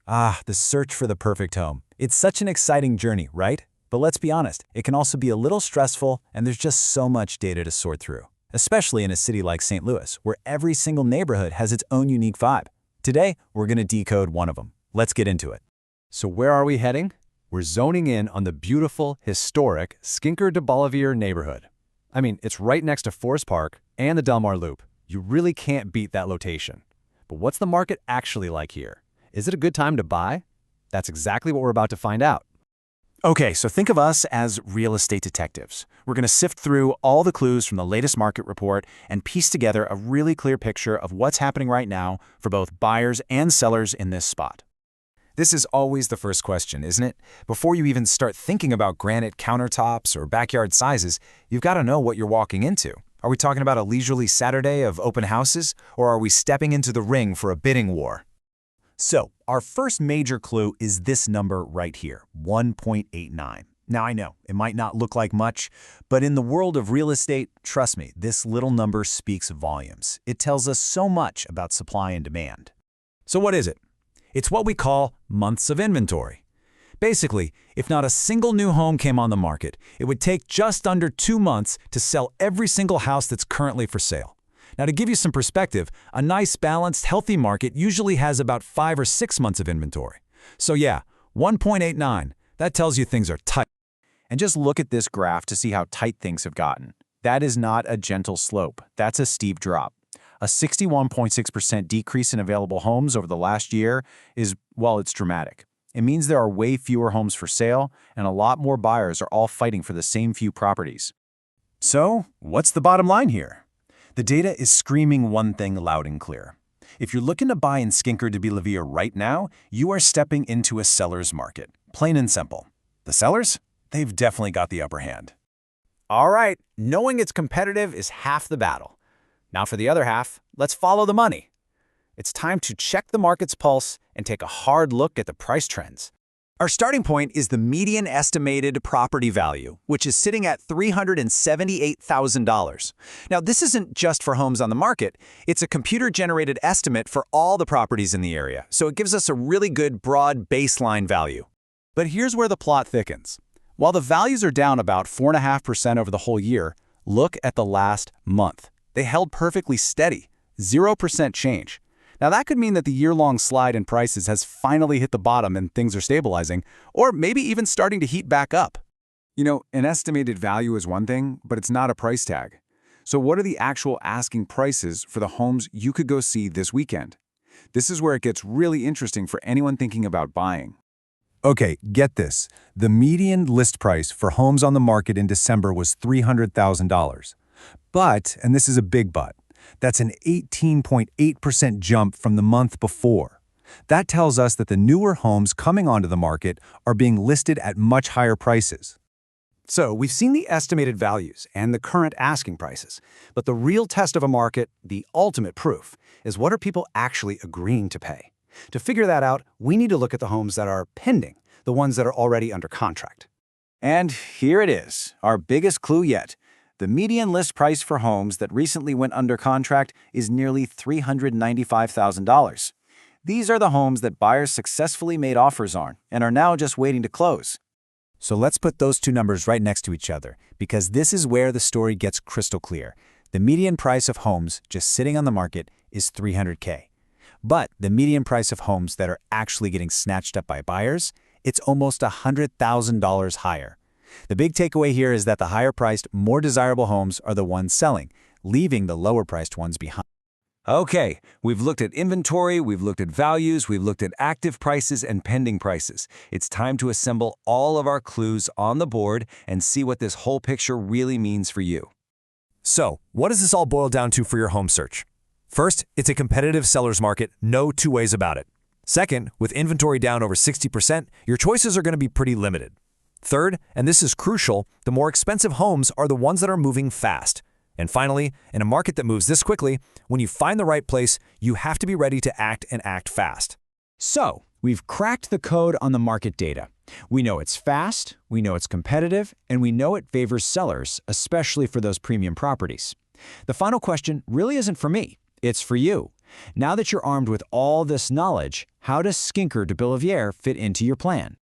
Ah, the search for the perfect home. It's such an exciting journey, right? But let's be honest, it can also be a little stressful and there's just so much data to sort through, especially in a city like St. Louis, where every single neighborhood has its own unique vibe. Today, we're going to decode one of them. Let's get into it. So where are we heading? We're zoning in on the beautiful, historic Skinker DeBaliviere neighborhood. I mean, it's right next to Forest Park and the Del Mar Loop. You really can't beat that location. But what's the market actually like here? Is it a good time to buy? That's exactly what we're about to find out. Okay, so think of us as real estate detectives. We're going to sift through all the clues from the latest market report and piece together a really clear picture of what's happening right now for both buyers and sellers in this spot. This is always the first question, isn't it? Before you even start thinking about granite countertops or backyard sizes, you've got to know what you're walking into. Are we talking about a leisurely Saturday of open houses, or are we stepping into the ring for a bidding war? So, our first major clue is this number right here, 1.89. Now I know, it might not look like much, but in the world of real estate, trust me, this little number speaks volumes. It tells us so much about supply and demand. So what is it? It's what we call months of inventory. Basically, if not a single new home came on the market, it would take just under 2 months to sell every single house that's currently for sale. Now, to give you some perspective, a nice, balanced, healthy market usually has about 5 or 6 months of inventory. So yeah, 1.89, that tells you things are tight. And just look at this graph to see how tight things have gotten. That is not a gentle slope. That's a steep drop. A 61.6% decrease in available homes over the last year is, well, it's dramatic. It means there are way fewer homes for sale, and a lot more buyers are all fighting for the same few properties. So, what's the bottom line here? The data is screaming one thing loud and clear. If you're looking to buy in Skinker DeBaliviere right now, you are stepping into a seller's market. Plain and simple. The sellers? They've definitely got the upper hand. All right, knowing it's competitive is half the battle. Now for the other half, let's follow the money. It's time to check the market's pulse and take a hard look at the price trends. Our starting point is the median estimated property value, which is sitting at $378,000. Now, this isn't just for homes on the market. It's a computer-generated estimate for all the properties in the area, so it gives us a really good, broad baseline value. But here's where the plot thickens. While the values are down about 4.5% over the whole year, look at the last month. They held perfectly steady, 0% change. Now that could mean that the year-long slide in prices has finally hit the bottom and things are stabilizing, or maybe even starting to heat back up. You know, an estimated value is one thing, but it's not a price tag. So what are the actual asking prices for the homes you could go see this weekend? This is where it gets really interesting for anyone thinking about buying. Okay, get this. The median list price for homes on the market in December was $300,000. But, and this is a big but, that's an 18.8% jump from the month before. That tells us that the newer homes coming onto the market are being listed at much higher prices. So we've seen the estimated values and the current asking prices, but the real test of a market, the ultimate proof, is what are people actually agreeing to pay? To figure that out, we need to look at the homes that are pending, the ones that are already under contract. And here it is, our biggest clue yet. The median list price for homes that recently went under contract is nearly $395,000. These are the homes that buyers successfully made offers on and are now just waiting to close. So let's put those two numbers right next to each other, because this is where the story gets crystal clear. The median price of homes just sitting on the market is $300K. But the median price of homes that are actually getting snatched up by buyers, it's almost $100,000 higher. The big takeaway here is that the higher-priced, more desirable homes are the ones selling, leaving the lower-priced ones behind. Okay, we've looked at inventory, we've looked at values, we've looked at active prices and pending prices. It's time to assemble all of our clues on the board and see what this whole picture really means for you. So, what does this all boil down to for your home search? First, it's a competitive seller's market, no two ways about it. Second, with inventory down over 60%, your choices are going to be pretty limited. Third, and this is crucial, the more expensive homes are the ones that are moving fast. And finally, in a market that moves this quickly, when you find the right place, you have to be ready to act and act fast. So, we've cracked the code on the market data. We know it's fast, we know it's competitive, and we know it favors sellers, especially for those premium properties. The final question really isn't for me, it's for you. Now that you're armed with all this knowledge, how does Skinker DeBaliviere fit into your plan?